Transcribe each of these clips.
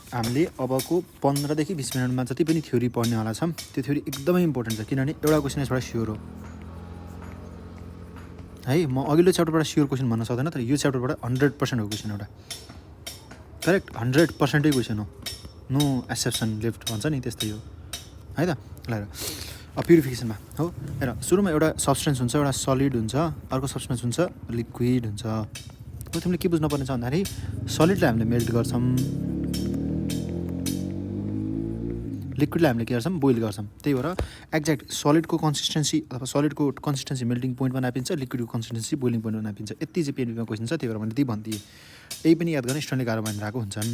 हामीले अबको 15 देखि 20 मिनटमा जति पनि थ्योरी पढ्नेवाला छौँ त्यो थ्योरी एकदमै इम्पोर्टेन्ट छ, किनभने एउटा क्वेसन यसबाट स्योर हो है। म अघिल्लो च्याप्टरबाट स्योर क्वेसन भन्न सक्दैन, तर यो च्याप्टरबाट 100% हो क्वेसन एउटा, करेक्ट 100%ै क्वेसन हो, नो एक्सेप्सन लेफ्ट भन्छ नि, त्यस्तै हो है त। ल प्युरिफिकेसनमा हो, हेर सुरुमा एउटा सब्सटेन्स हुन्छ, एउटा सलिड हुन्छ, अर्को सब्सटेन्स हुन्छ लिक्विड हुन्छ। हो तिमीले के बुझ्नुपर्ने छ भन्दाखेरि सलिडलाई हामीले मेल्ट गर्छौँ, लिक्विडलाई हामीले के गर्छौँ बोइल गर्छौँ। त्यही भएर एक्ज्याक्ट सलिडको कन्सिस्टेन्सी अथवा सलिडको कन्सिस्टेन्सी मेल्टिङ पोइन्टमा नापिन्छ, लिक्विडको कन्सिस्टेन्सी बोइलिङ पोइन्टमा नापिन्छ। यति चाहिँ पिएनपीमा क्वेसन छ, त्यही भएर मैले त्यही भनिदिएँ। यही पनि याद गर्ने स्टुडेन्टले गाह्रो भनिरहेको हुन्छन्।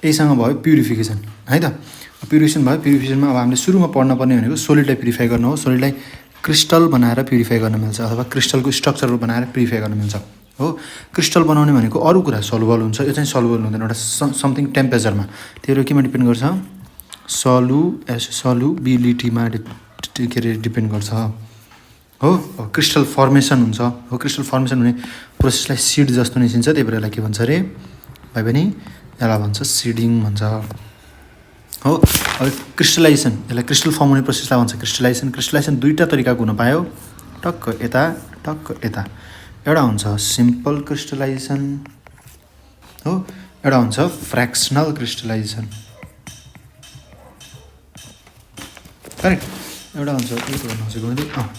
यहीसँग भयो प्युरिफिकेसन है त। प्युरिफिकेसन भयो। प्युरिफिकेसनमा अब हामीले सुरुमा पढ्न पर्ने भनेको सोलिडलाई प्युरिफाई गर्नु हो। सोलिडलाई क्रिस्टल बनाएर प्युरिफाई गर्न मिल्छ अथवा क्रिस्टलको स्ट्रक्चरहरू बनाएर प्युरिफाई गर्न मिल्छ हो। क्रिस्टल बनाउने भनेको अरू कुरा सल्युबल हुन्छ, यो चाहिँ सल्युबल हुँदैन, एउटा समथिङ टेम्परेचरमा। त्यो केमा डिपेन्ड गर्छ, सल्युबिलिटीमा के अरे डिपेन्ड गर्छ हो। क्रिस्टल फर्मेसन हुन्छ हो। क्रिस्टल फर्मेसन हुने प्रोसेसलाई सिड जस्तो निस्किन्छ, त्यही भएर यसलाई के भन्छ अरे भाइ पनि, यसलाई भन्छ सिडिङ भन्छ हो। अब क्रिस्टलाइजेसन, यसलाई क्रिस्टल फर्म हुने प्रोसेसलाई भन्छ क्रिस्टलाइजेसन। क्रिस्टलाइजेसन दुईवटा तरिकाको हुन पायो, टक्क यता टक्क यता। एउटा हुन्छ सिम्पल क्रिस्टलाइजेसन हो, एउटा हुन्छ फ्र्याक्सनल क्रिस्टलाइजेसन, करेक्ट। एउटा हुन्छ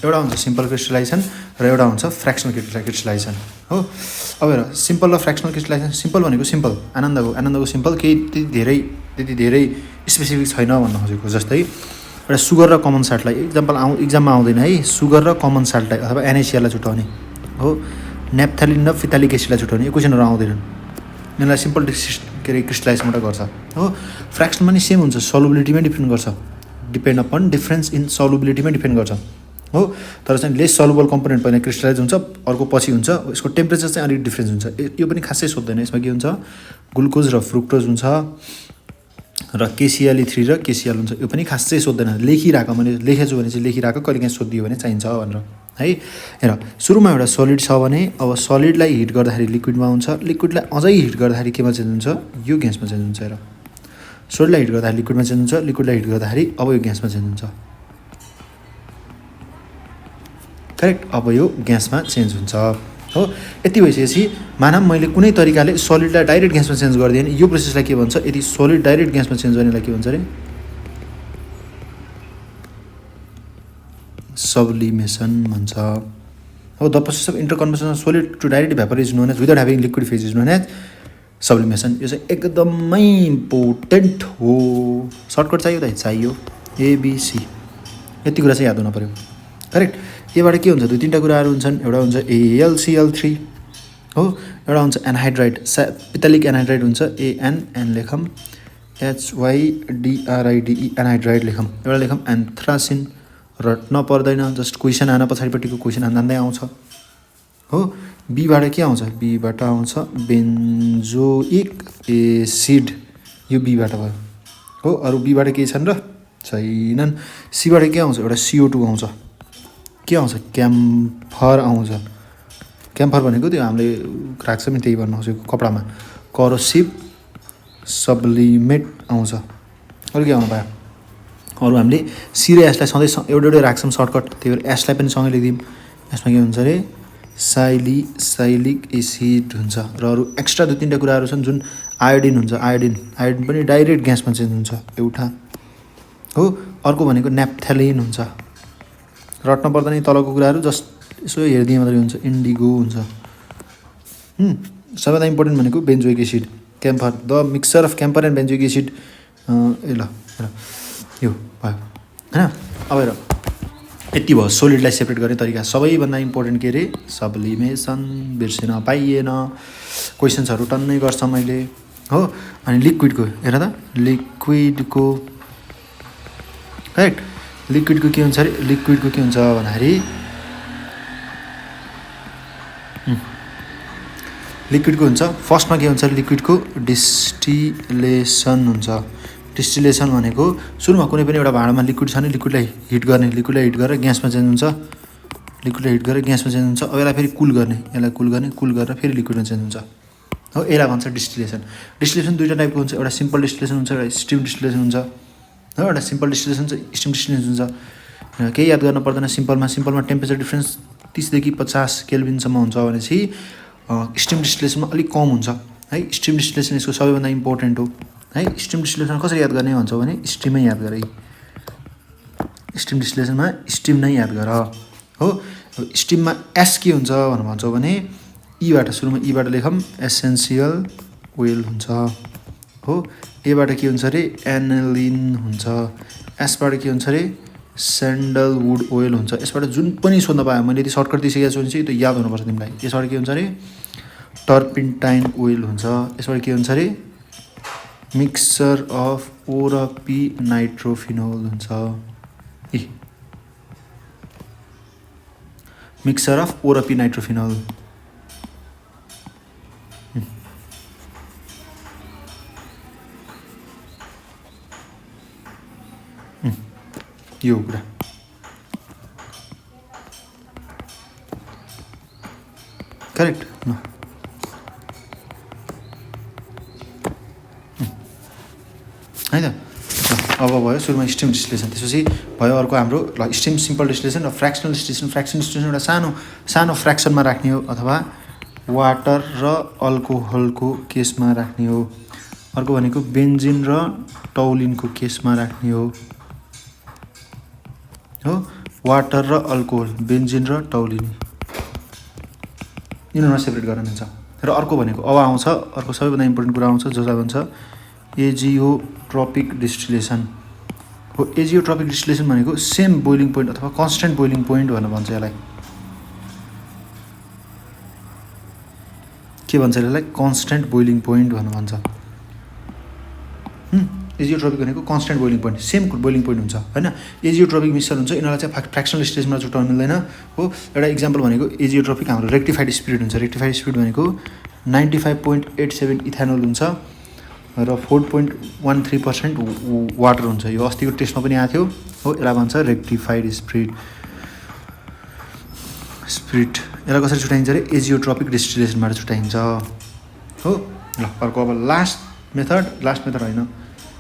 एउटा हुन्छ सिम्पल क्रिस्टलाइजेसन र एउटा हुन्छ फ्र्याक्सनल क्रिस्टलाइजेसन हो। अब हेर सिम्पल र फ्र्याक्सनल क्रिस्टलाइजेसन, सिम्पल भनेको सिम्पल आनन्दको सिम्पल, केही त्यति धेरै स्पेसिफिक छैन भन्न खोजेको। जस्तै एउटा सुगर र कमन साल्टलाई इक्जाममा आउँदैन है, सुगर र कमन साल्टलाई अथवा एनएसिएललाई छुट्याउने हो, नेप्थालिन र फिथालिक एसिडलाई छुट्याउने, यो क्वेसनहरू आउँदैनन्। यिनीहरूलाई सिम्पल के अरे क्रिस्टलाइज मात्रै गर्छ हो। फ्र्याक्सनमा पनि सेम हुन्छ, सल्युबिलिटीमै डिपेन्ड गर्छ, डिपेन्ड अपन डिफ्रेन्स इन सल्युबिलिटीमै डिपेन्ड गर्छ हो। तर चाहिँ लेस सल्युबल कम्पोनेन्ट पहिला क्रिस्टलाइज हुन्छ, अर्को पछि हुन्छ, यसको टेम्परेचर चाहिँ अलिक डिफ्रेन्स हुन्छ। यो पनि खासै सोध्दैन, यसमा के हुन्छ ग्लुकोज र फ्रुक्टोज हुन्छ र KCl3 र KCl हुन्छ, यो पनि खासै सोध्दैन। लेखिरहेको मैले लेखेछु भने चाहिँ लेखिरहेको, कहिले काहीँ सोधिदियो भने चाहिन्छ भनेर है। हेर सुरुमा एउटा सलिड छ भने अब सलिडलाई हिट गर्दाखेरि लिक्विडमा हुन्छ, लिक्विडलाई अझै हिट गर्दाखेरि केमा चेन्ज हुन्छ, यो ग्यासमा चेन्ज हुन्छ। हेर सोलिडलाई हिट गर्दाखेरि लिक्विडमा चेन्ज हुन्छ, लिक्विडलाई हिट गर्दाखेरि अब यो ग्यासमा चेन्ज हुन्छ, करेक्ट। अब यो ग्यासमा चेन्ज हुन्छ हो। यति भइसकेपछि मानौँ मैले कुनै तरिकाले सलिडलाई डाइरेक्ट ग्यासमा चेन्ज गरिदिएँ भने यो प्रोसेसलाई के भन्छ, यदि सलिड डाइरेक्ट ग्यासमा चेन्ज गर्नेलाई के भन्छ अरे सब्लिमेसन भन्छ हो। The process of interconversion of solid to direct vapour is known as without having liquid phase is known as sublimation. यो चाहिँ एकदमै इम्पोर्टेन्ट हो। सर्टकट चाहियो त चाहियो, ABC, यति कुरा चाहिँ याद हुनु पऱ्यो, करेक्ट। योबाट के हुन्छ, दुई तिनवटा कुराहरू हुन्छन्। एउटा हुन्छ AlCl3 हो, एउटा हुन्छ एनहाइड्राइड, पित्तलिक एनहाइड्राइड हुन्छ, ANN लेखौँ, HYDRIDE एनहाइड्राइड लेखौँ। एउटा लेखौँ एन्थ्रासिन, रट्न पर्दैन, जस्ट क्वेसन आन पछाडिपट्टिको क्वेसन जान्दै आउँछ हो। बीबाट के आउँछ, बीबाट आउँछ बेन्जोइक एसिड, यो बीबाट भयो हो। अरू बीबाट के छन् र, छैनन्। सीबाट के आउँछ, एउटा CO2 आउँछ, के आउँछ क्याम्फर आउँछ। क्याम्फर भनेको त्यो हामीले राख्छ नि, त्यही भन्नु खोजेको कपडामा, करोसिभ सब्लिमेट आउँछ। अरू के आउनु पायो, अरू हामीले सी र एसलाई सधैँ एउटै राख्छौँ सर्टकट, त्यही भएर एसलाई पनि सँगै लेखिदिउँ। यसमा के हुन्छ अरे साइलिक एसिड हुन्छ। र अरू एक्स्ट्रा दुई तिनवटा कुराहरू छन् जुन आयोडिन हुन्छ, आयोडिन पनि डाइरेक्ट ग्यासमा चेन्ज हुन्छ एउटा हो। अर्को भनेको नेप्थ्यालिन हुन्छ, रट्न पर्दैन तलको कुराहरू, जस्ट यसो हेरिदिए मात्रै हुन्छ। इन्डिगो हुन्छ, सबैभन्दा इम्पोर्टेन्ट भनेको बेन्जोइक acid, camphor, the mixture of camphor and बेन्जोइक acid. ल यो भयो होइन। अब हेर यति भयो सोलिडलाई सेपरेट गर्ने तरिका। सबैभन्दा इम्पोर्टेन्ट के अरे सब्लिमेसन, बिर्सिन पाइएन, क्वेसन्सहरू टन्नै गर्छ मैले हो। अनि लिक्विडको हेर त, लिक्विडको राइट, लिक्विडको के हुन्छ अरे, लिक्विडको के हुन्छ भन्दाखेरि लिक्विडको हुन्छ फर्स्टमा के हुन्छ, लिक्विडको डिस्टिलेसन हुन्छ। डिस्टिलेसन भनेको सुरुमा कुनै पनि एउटा भाँडामा लिक्विड छ भने लिक्विडलाई हिट गर्ने, लिक्विडलाई हिट गरेर ग्यासमा चेन्ज हुन्छ, लिक्विडलाई हिट गरेर ग्यासमा चेन्ज हुन्छ। अब यसलाई फेरि कुल गर्ने, यसलाई कुल गरेर फेरि लिक्विडमा चेन्ज हुन्छ हो, यसलाई भन्छ डिस्टिलेसन। डिस्टिलेसन दुईवटा टाइपको हुन्छ, एउटा सिम्पल डिस्टिलेसन हुन्छ, एउटा स्टिम डिस्टिलेसन हुन्छ। हो, एउटा सिम्पल डिस्टिलेसन हुन्छ, स्टिम डिस्टिलेसन हुन्छ। केही याद गर्न पर्दैन। सिम्पलमा टेम्परेचर डिफ्रेन्स 30 देखि 50 केल्भिनसम्म हुन्छ भनेपछि स्टिम डिस्टिलेसनमा अलिक कम हुन्छ है। स्टिम डिस्टिलेसन यसको सबैभन्दा इम्पोर्टेन्ट हो है। स्टिम डिस्टिलेसन कसरी याद गर्ने भन्छ भने स्टिमै याद गर। स्टिम डिस्टिलेसनमा स्टिम नै याद गर। हो, स्टिममा एस के हुन्छ भनेर भन्छौँ भने ईबाट सुरुमा ईबाट लेखौँ एसेन्सियल ओइल हुन्छ। हो, एबाट के हुन्छ अरे एनालिन हुन्छ। एसबाट के हुन्छ अरे स्यान्डलवुड ओइल हुन्छ। यसबाट जुन पनि सोध्न पायो, मैले यदि सर्टकट दिइसकेको छु भने चाहिँ त्यो याद हुनुपर्छ तिमीलाई। यसबाट के हुन्छ अरे टर्पेन्टाइन ओइल हुन्छ। यसबाट के हुन्छ अरे मिक्सचर अफ ओरपी नाइट्रोफिनोल हुन्छ। Mixture of o or p nitrophenol. यो कुरा करेक्ट न? है त। अब भयो सुरुमा स्टिम डिस्टिलेसन, त्यसपछि भयो अर्को हाम्रो स्टिम सिम्पल डिस्टिलेसन र फ्रेक्सनल डिस्टिलेसन। फ्रेक्सनल डिस्टिलेसन एउटा सानो फ्रेक्सनमा राख्ने हो अथवा वाटर र अल्कोहलको केसमा राख्ने हो। अर्को भनेको बेन्जिन र टौलिनको केसमा राख्ने हो। हो, वाटर र अल्कोहल, बेन्जिन र टौलिन, यिनीहरूमा सेपरेट गर्न मिल्छ। र अर्को भनेको अब आउँछ, अर्को सबैभन्दा इम्पोर्टेन्ट कुरा आउँछ जसलाई भन्छ एजियोट्रोपिक डिस्टिलेसन। हो, एजियोट्रोपिक डिस्टिलेसन भनेको सेम बोइलिङ पोइन्ट अथवा कन्स्टेन्ट बोइलिङ पोइन्ट भनेर भन्छ यसलाई। के भन्छ यसलाई? कन्स्टेन्ट बोइलिङ पोइन्ट भनेर भन्छ। एजियोट्रोपिक भनेको constant boiling point, same boiling point हुन्छ होइन। एजियोट्रोपिक मिक्सचर हुन्छ, यिनीहरूलाई चाहिँ फ्रेक्सनल स्टेजमा छुट्याउनु मिल्दैन। हो, एउटा इक्जाम्पल भनेको एजियोट्रोपिक हाम्रो रेक्टिफाइड स्पिरिट हुन्छ। रेक्टिफाइड स्पिरिट भनेको 95.87 इथेनोल हुन्छ र 4.13% वाटर हुन्छ। यो अस्तिको टेस्टमा पनि आएको थियो। हो, यसलाई भन्छ रेक्टिफाइड स्पिरिट। यसलाई कसरी छुट्याइन्छ अरे एजियोट्रोपिक डिस्टिलेसनबाट छुट्याइन्छ। हो, ल अर्को अब लास्ट मेथड होइन,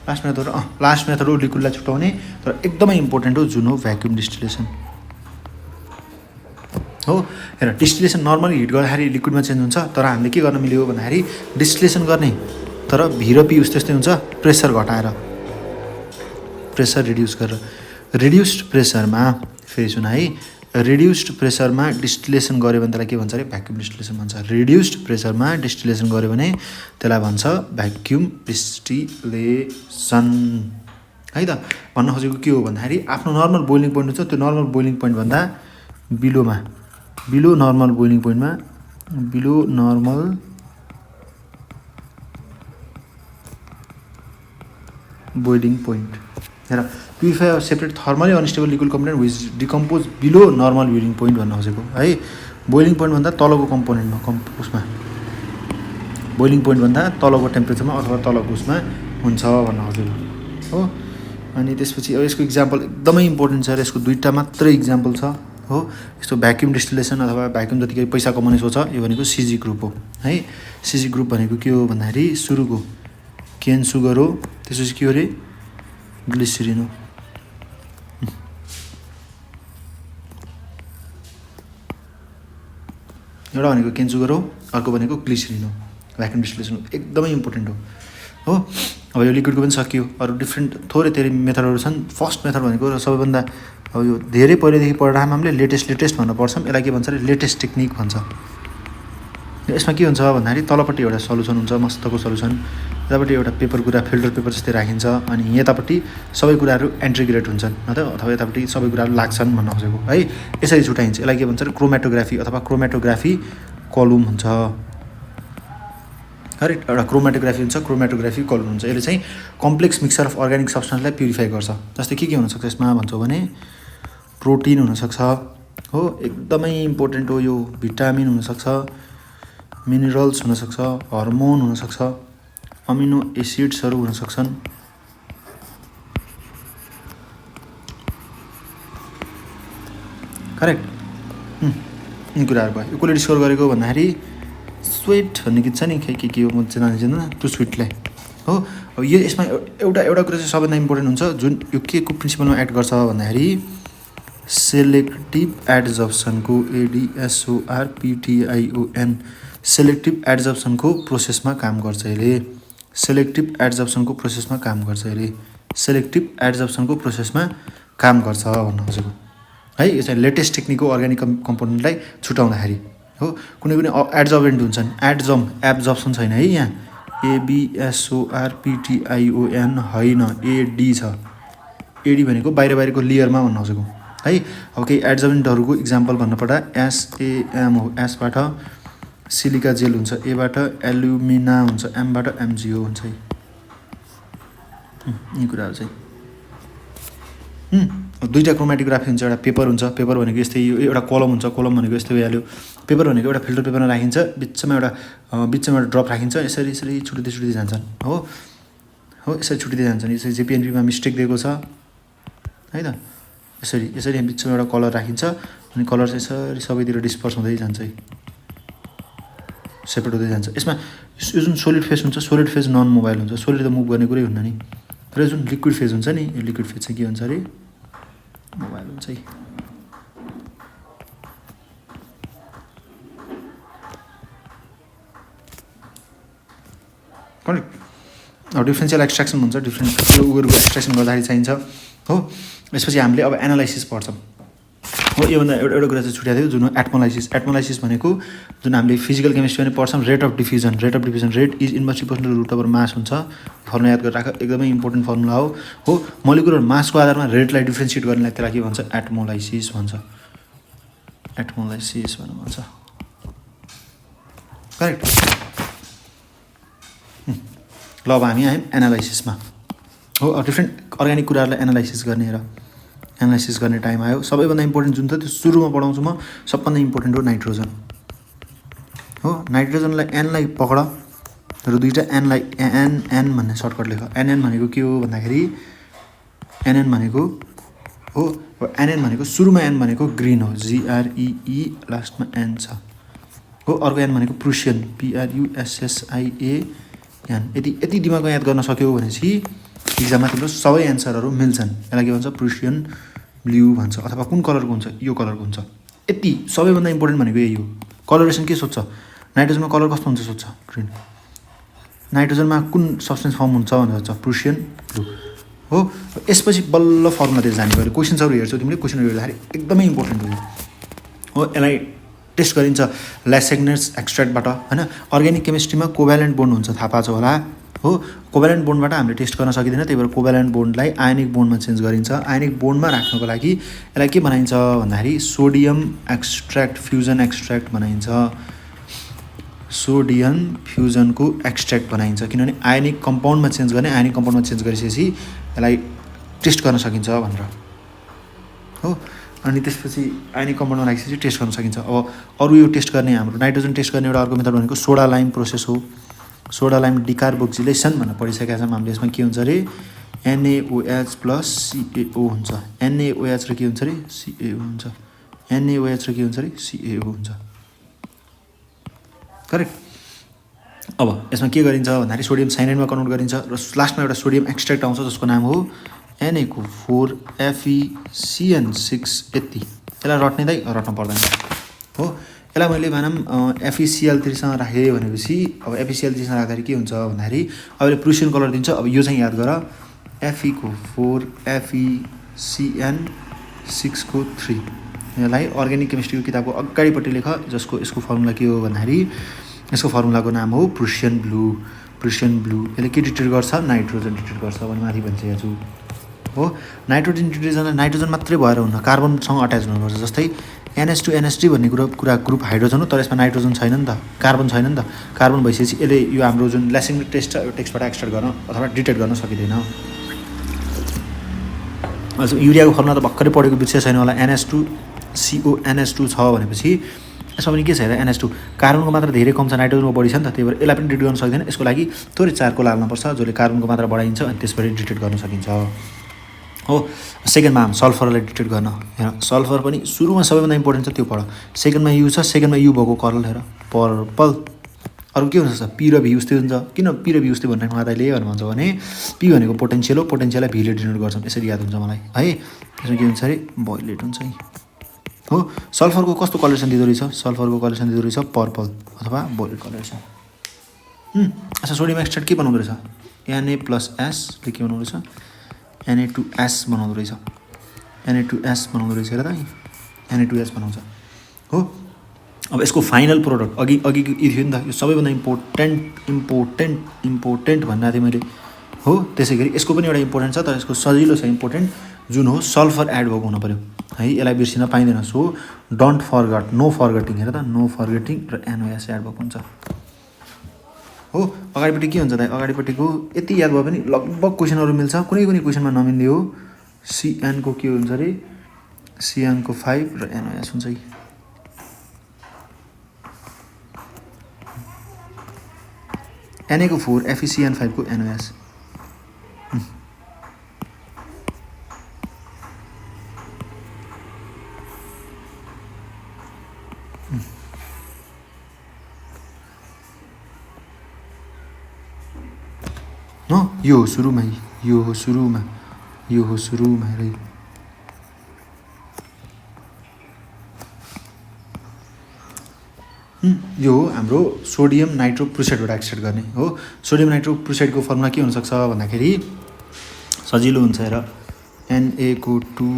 लास्ट मेथड हो लिक्विडलाई छुट्याउने, तर एकदमै इम्पोर्टेन्ट हो, जुन हो भ्याक्युम डिस्टिलेसन। हो, हेर डिस्टिलेसन नर्मली हिट गर्दाखेरि लिक्विडमा चेन्ज हुन्छ, तर हामीले के गर्न मिल्यो भन्दाखेरि डिस्टिलेसन गर्ने तर भी र पी उस्तै हुन्छ, प्रेसर घटाएर, प्रेसर रिड्युस गरेर। रिड्युस्ड प्रेसरमा फेरि सुन है, रिड्युस्ड प्रेसरमा डिस्टिलेसन गऱ्यो भने त्यसलाई के भन्छ अरे भ्याक्युम डिस्टिलेसन भन्छ। रिड्युस्ड प्रेसरमा डिस्टिलेसन गऱ्यो भने त्यसलाई भन्छ भ्याक्युम डिस्टिलेसन है त। भन्न खोजेको के हो भन्दाखेरि आफ्नो नर्मल बोइलिङ पोइन्ट हुन्छ, त्यो नर्मल बोइलिङ पोइन्टभन्दा बिलो नर्मल बोइलिङ पोइन्टमा, बिलो नर्मल बोइलिङ पोइन्ट। हेर, purify or separate thermally unstable liquid component which decompose below normal boiling point भन्न खोजेको है। बोइलिङ पोइन्टभन्दा तलको कम्पोनेन्टमा, उसमा बोइलिङ पोइन्टभन्दा तलको टेम्परेचरमा अथवा तलको उसमा हुन्छ भन्न खोजेको हो। अनि त्यसपछि अब यसको इक्जाम्पल एकदमै इम्पोर्टेन्ट छ र यसको दुईवटा मात्रै इक्जाम्पल छ। हो, यस्तो भ्याक्युम डिस्टिलेसन अथवा भ्याक्युम जतिकै पैसा कमाउने सोच, यो भनेको सिजी ग्रुप हो है। सिजी ग्रुप भनेको के हो भन्दाखेरि सुरुको केन सुगर हो, त्यसपछि के हो अरे ग्लिसरिन हो। एउटा भनेको केन सुगर हो, अर्को भनेको ग्लिसरिन हो। भ्याक्युम डिस्टिलेसन एकदमै इम्पोर्टेन्ट हो। अब यो लिक्विडको पनि सकियो, अरू डिफ्रेन्ट थोरै मेथडहरू छन्। फर्स्ट मेथड भनेको र सबैभन्दा अब यो धेरै पहिलेदेखि पढेर हामीले लेटेस्ट भन्न पर्छौँ, यसलाई के भन्छ अरे लेटेस्ट टेक्निक भन्छ। यसमा के हुन्छ भन्दाखेरि तलपट्टि एउटा सल्युसन हुन्छ, मस्तको सल्युसन, यतापट्टि एउटा पेपर कुरा फिल्टर पेपर जस्तै राखिन्छ, अनि यतापट्टि सबै कुराहरू एन्ट्रिग्रेट हुन्छन् अथवा यतापट्टि सबै कुराहरू लाग्छन् भन्न खोजेको है। यसरी छुट्याइन्छ। यसलाई के भन्छ क्रोमेटोग्राफी अथवा क्रोमेटोग्राफी कलम हुन्छ। करेक्ट, एउटा क्रोमेटोग्राफी हुन्छ, क्रोमेटोग्राफी कलम हुन्छ। यसले चाहिँ कम्प्लेक्स मिक्सचर अफ अर्ग्यानिक सब्सटेन्सलाई प्युरिफाई गर्छ। जस्तै के हुनसक्छ यसमा भन्छौँ भने प्रोटिन हुनसक्छ। हो, एकदमै इम्पोर्टेन्ट हो यो। भिटामिन हुनसक्छ, मिनरल्स हुनसक्छ, हर्मोन हुनसक्छ, अमिनो एसिड्सहरू हुनसक्छन्। करेक्ट, यी कुराहरू भयो। इक्वली डिस्कभर गरेको भन्दाखेरि स्वेट भन्ने गीत छ नि के हो म चाहिँ जान्दिनँ त्यो स्विटलाई हो। अब यो यसमा एउटा कुरा चाहिँ सबभन्दा इम्पोर्टेन्ट हुन्छ जुन यो के को प्रिन्सिपलमा एड गर्छ भन्दाखेरि सेलेक्टिभ एडजर्प्सनको ADSORPTION सेलेक्टिभ एडजर्प्सनको प्रोसेसमा काम गर्छ यसले। सेलेक्टिभ एडजर्प्सनको प्रोसेसमा काम गर्छ यसले। सेलेक्टिभ एडजर्प्सनको प्रोसेसमा काम गर्छ भन्नु खोजेको है। यो चाहिँ लेटेस्ट टेक्निक हो अर्ग्यानिक कम्पोनेन्टलाई छुटाउँदाखेरि हो। कुनै कुनै एडजर्बेन्ट हुन्छन् एब्जर्प्सन छैन है यहाँ ABSORPTION होइन AD छ। AD भनेको बाहिरको लेयरमा भन्नु खोजेको है। अब केही एडजर्बेन्टहरूको इक्जाम्पल भन्नुपर्दा SAM हो, एसबाट सिलिका जेल हुन्छ, एबाट एल्युमिना हुन्छ, एमबाट MgO हुन्छ है। यी कुराहरू चाहिँ दुईवटा क्रोमेटोग्राफी हुन्छ। एउटा पेपर हुन्छ, पेपर भनेको यस्तै एउटा कलम हुन्छ, कलम भनेको यस्तै भइहाल्यो। पेपर भनेको एउटा फिल्टर पेपरमा राखिन्छ, बिचमा एउटा ड्रप राखिन्छ, यसरी छुट्टिँदै जान्छन् हो। यसरी छुट्टिँदै जान्छन्। यसरी JPNPमा मिस्टेक दिएको छ है त। यसरी बिचमा एउटा कलर राखिन्छ अनि कलर चाहिँ यसरी सबैतिर डिस्पर्स हुँदै जान्छ है, सेपरेट हुँदै जान्छ। यसमा यो जुन सोलिड फेज हुन्छ, सोलिड फेज नन मोबाइल हुन्छ। सोलिड त मुभ गर्ने कुरै हुन्न नि, र जुन लिक्विड फेज हुन्छ नि, यो लिक्विड फेज चाहिँ के हुन्छ अरे मोबाइल हुन्छ है। करेक्ट। अब डिफ्रेन्सियल एक्सट्र्याक्सन भन्छ, डिफ्रेन्ट उयोहरूको एक्सट्र्याक्सन गर्दाखेरि चाहिन्छ हो। यसपछि हामीले अब एनालाइसिस पढ्छौँ हो। योभन्दा एउटा कुरा चाहिँ छुट्याएको थियो जुन हो एटमोलाइसिस भनेको जुन हामीले फिजिकल केमिस्ट्री पनि पढ्छौँ। Rate of diffusion rate is inversely proportional to root over mass हुन्छ। फर्मुला याद गरेर राख, एकदमै इम्पोर्टेन्ट फर्मुला हो। मोलिकुलर मासको आधारमा रेटलाई डिफ्रेन्सिएट गर्नेलाई त्यसलाई के भन्छ एटमोलाइसिस भन्छ। एटमोलाइसिस भनेर भन्छ करेक्ट। ल अब हामी आयौँ एनालाइसिसमा हो। डिफ्रेन्ट अर्ग्यानिक कुराहरूलाई एनालाइसिस गर्ने टाइम आयो। सबैभन्दा इम्पोर्टेन्ट जुन छ त्यो सुरुमा पढाउँछु म। सबभन्दा इम्पोर्टेन्ट हो नाइट्रोजन हो। नाइट्रोजनलाई एनलाई पक्ड र दुईवटा एनलाई एन भन्ने सर्टकट लेख। एनएन भनेको के हो भन्दाखेरि एनएन भनेको हो, एनएन भनेको सुरुमा एन भनेको ग्रिन हो, GREE लास्टमा एन छ हो। अर्को एन भनेको प्रुसियन, PRUSSIAN। यति दिमागमा याद गर्न सक्यौ भनेपछि इक्जाममा तिम्रो सबै एन्सरहरू मिल्छन्। यसलाई के भन्छ प्रुसियन ब्लू भन्छ, अथवा कुन कलरको हुन्छ यो कलरको हुन्छ। यति सबैभन्दा इम्पोर्टेन्ट भनेको यही हो। कलरेसन के सोध्छ, नाइट्रोजनमा कलर कस्तो हुन्छ सोध्छ ग्रिन। नाइट्रोजनमा कुन सब्सटेन्स फर्म हुन्छ भनेर सोध्छ प्रुसियन ब्लू हो। यसपछि बल्ल फर्मुलातिर जाने गऱ्यो। क्वेसन्सहरू हेर्छौ तिमीले, क्वेसनहरू हेर्दाखेरि एकदमै इम्पोर्टेन्ट हो। यसलाई टेस्ट गरिन्छ ल्यासेग्नेस एक्सट्र्याक्टबाट होइन। अर्ग्यानिक केमिस्ट्रीमा कोभ्यालेन्ट बोन्ड हुन्छ, थाहा पाएको छ होला हो। कोभ्यालेन्ट बोन्डबाट हामीले टेस्ट गर्न सकिँदैन, त्यही भएर कोभ्यालेन्ट बोन्डलाई आयनिक बोन्डमा चेन्ज गरिन्छ। आयनिक बोन्डमा राख्नको लागि यसलाई के बनाइन्छ भन्दाखेरि सोडियम एक्सट्र्याक्ट फ्युजन एक्सट्र्याक्ट बनाइन्छ। सोडियम फ्युजनको एक्सट्र्याक्ट बनाइन्छ किनभने आयनिक कम्पाउन्डमा चेन्ज गर्ने, आयनिक कम्पाउन्डमा चेन्ज गरिसकेपछि यसलाई टेस्ट गर्न सकिन्छ भनेर हो। अनि त्यसपछि आयनिक कम्पाउन्डमा राखिसकेपछि टेस्ट गर्न सकिन्छ। अब अरू यो टेस्ट गर्ने हाम्रो नाइट्रोजन टेस्ट गर्ने एउटा अर्को मेथड भनेको सोडा लाइम प्रोसेस हो। सोडा लाइम डिकार्बोक्सिलेसन भनेर पढिसकेका छौँ हामीले। यसमा के हुन्छ अरे NaOH + CaO हुन्छ। NaOH र के हुन्छ अरे CaO हुन्छ। NaOH र के हुन्छ अरे CaO हुन्छ करेक्ट। अब यसमा के गरिन्छ भन्दाखेरि सोडियम साइनाइडमा कन्भर्ट गरिन्छ र लास्टमा एउटा सोडियम एक्सट्र्याक्ट आउँछ जसको नाम हो Na4FeCN6। यति यसलाई रट्ने दाइ रट्न पर्दैन हो। यसलाई मैले भनौँ FeCl3सँग राखेँ भनेपछि अब FeCl3सँग राख्दाखेरि के हुन्छ भन्दाखेरि अब यसले प्रुसियन कलर दिन्छ। अब यो चाहिँ याद गर Fe4 FeCN6 यसलाई अर्ग्यानिक केमिस्ट्रीको किताबको अगाडिपट्टि लेख, जसको यसको फर्मुला के हो भन्दाखेरि यसको फर्मुलाको नाम हो प्रुसियन ब्लू। यसले के डिटेक्ट गर्छ नाइट्रोजन डिटेक्ट गर्छ भने माथि भनिसकेको छु हो। नाइट्रोजन डिटेक्ट नाइट्रोजन मात्रै भएर हुन्न, कार्बनसँग अट्याच हुनुपर्छ। जस्तै NH2NH3 भन्ने कुरा ग्रुप हाइड्रोजन हो, तर यसमा नाइट्रोजन छैन नि त, कार्बन छैन नि त। कार्बन भइसकेपछि यसले यो हाम्रो जुन ल्यासिङ टेस्ट छ यो टेक्स्टबाट एक्सट्र्याक्ट गर्न अथवा डिटेक्ट गर्न सकिँदैन। युरियाको फर्मुला त भर्खरै पढेको बिर्सेको छैन होला। NH2CONH2 छ भनेपछि यसमा पनि के छ हेर NH2 कार्बनको मात्रा धेरै कम छ, नाइट्रोजनको बढी छ नि त, त्यही भएर यसलाई पनि डिटेक्ट गर्न सक्दैन। यसको लागि थोरै चार्कोल हाल्नुपर्छ जसले कार्बनको मात्रा बढाइन्छ अनि त्यसबाट डिटेक्ट गर्न सकिन्छ हो। सेकेन्डमा हामी सल्फरलाई डिटेक्ट गर्न हेर, सल्फर पनि सुरुमा सबैभन्दा इम्पोर्टेन्ट छ त्यो पढ। सेकेन्डमा यु छ, सेकेन्डमा यु भएको कलर हेर पर्पल अर्को के हुनसक्छ पी र भी उस्तै हुन्छ किन पी र भी उस्तै भन्ने मलाई दाइले भनेर भन्छ भने पी भनेको पोटेन्सियल हो पोटेन्सियललाई भीले डिनोट गर्छौँ यसरी याद हुन्छ मलाई है यसमा के हुन्छ अरे भोइलेट हुन्छ है हो सल्फरको कस्तो कलरेसन दिँदो रहेछ सल्फरको कलरेसन दिँदो रहेछ पर्पल अथवा भोइलेट कलरेसन अच्छा सोडियम एक्सट्रेट के बनाउँदो रहेछ Na+S ले के बनाउँदो रहेछ Na2S बनाउँदो रहेछ Na2S बनाउँदो रहेछ हेर त Na2S बनाउँछ हो अब यसको फाइनल प्रोडक्ट अघि अघिको यी थियो नि त यो सबैभन्दा इम्पोर्टेन्ट भनेको थिएँ मैले हो त्यसै गरी यसको पनि एउटा इम्पोर्टेन्ट छ तर यसको सजिलो छ इम्पोर्टेन्ट जुन हो सल्फर एड भएको हुनु पऱ्यो है यसलाई बिर्सिन पाइँदैन सो डोन्ट फर्गट नो फर्गटिङ हेर त नो फर्गटिङ र NOS एड भएको हुन्छ हो अगाडिपट्टि के हुन्छ त अगाडिपट्टिको यति याद भयो भने लगभग क्वेसनहरू मिल्छ कुनै पनि क्वेसनमा नमिल्ने हो CN को के हुन्छ अरे CN को 5 र NOS हुन्छ है Na को 4 FeCN5 को NOS न यो हो सुरुमा हेर यो हो हाम्रो सोडियम नाइट्रोप्रुसेटबाट एक्सट्र्याक्ट गर्ने हो सोडियम नाइट्रोप्रुसेटको फर्मुला के हुनसक्छ भन्दाखेरि सजिलो हुन्छ हेर Na को 2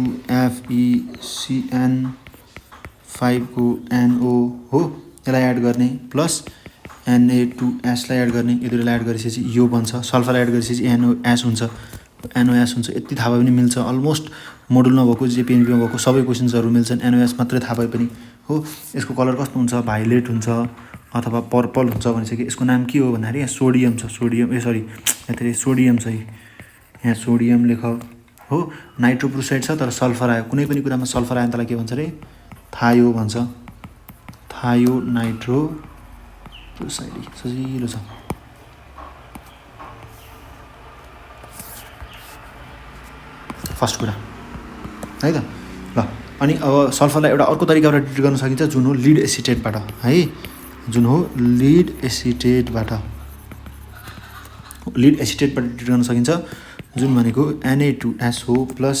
FeCN5 को NO हो यसलाई एड गर्ने प्लस Na2S लाई एड गर्ने यो दुईलाई एड गरिसकेपछि यो बन्छ सल्फर एड गरिसकेपछि NOS हुन्छ यति थाहा भए पनि मिल्छ अलमोस्ट मोडुलमा भएको जेपिएनपीमा भएको सबै क्वेसन्सहरू मिल्छन् NOS मात्रै थाहा भए पनि हो यसको कलर कस्तो हुन्छ भाइलेट हुन्छ अथवा पर्पल हुन्छ भनिसके यसको नाम के हो भन्दाखेरि यहाँ सोडियम छ सोडियम छ यहाँ सोडियम लेख हो नाइट्रोप्रुसाइड छ तर सल्फर आयो कुनै पनि कुरामा सल्फर आयो त्यसलाई के भन्छ अरे थायो भन्छ थायो नाइट्रोप्रुसाइड सजिलो छ फर्स्ट कुरा है त ल अनि अब सल्फरलाई एउटा अर्को तरिकाबाट ट्रिट गर्न सकिन्छ जुन हो लिड एसिटेटबाट है लिड एसिटेटबाट ट्रिट गर्न सकिन्छ जुन भनेको Na2S हो प्लस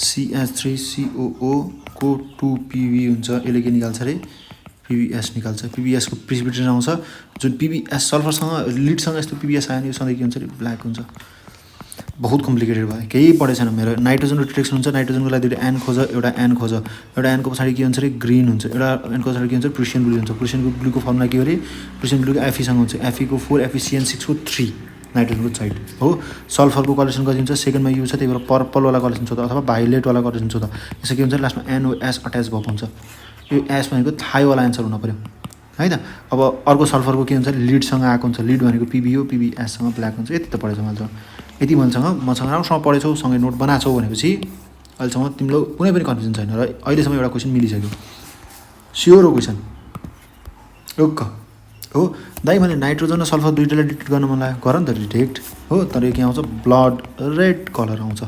CH3COO को 2PV हुन्छ यसले के निकाल्छ अरे PBS निकाल्छ PBS को प्रिसिपिटेसन आउँछ जुन PBS सल्फरसँग लिडसँग यस्तो PBS आयो भने यो सधैँ के हुन्छ अरे ब्ल्याक हुन्छ बहुत कम्प्लिकेटेड भयो केही पढे छैन मेरो नाइट्रोजनको डिटेक्सन हुन्छ नाइट्रोजनको लागि दुईवटा एन खोज एउटा एनको पछाडि के हुन्छ अरे ग्रिन हुन्छ एउटा एनको पछाडि के हुन्छ प्रुसियन ब्लू हुन्छ प्रुसियनको ब्लूको फर्मुला के हो अरे प्रुसियन ब्लूको Feसँग हुन्छ Fe को 4 FeCN6 को 3 नाइट्रोजनको साइड हो सल्फरको कलेक्सन कति हुन्छ सेकेन्डमा युज छ त्यही भएर पर्पलवाला कलेक्सन छ त अथवा भाइलेटवाला कलेक्सन छ त यसो के हुन्छ लास्टमा NOS अट्याच भएको हुन्छ यो एस भनेको थाइवाला एन्सर हुन पऱ्यो है त अब अर्को सल्फरको के हुन्छ लिडसँग आएको हुन्छ लिड भनेको PB हो PBSसँग ब्ल्याक हुन्छ यति त पढेछ मैले यति मसँग राम्रोसँग पढेछौ सँगै नोट बनाएछौ भनेपछि अहिलेसम्म तिम्रो कुनै पनि कन्फ्युजन छैन र अहिलेसम्म एउटा क्वेसन मिलिसक्यो स्योर हो क्वेसन ओक्क हो दाइ मैले नाइट्रोजन र सल्फर दुईटालाई डिटेक्ट गर्न मन लाग्यो गर नि त डिटेक्ट हो तर यो के आउँछ ब्लड रेड कलर आउँछ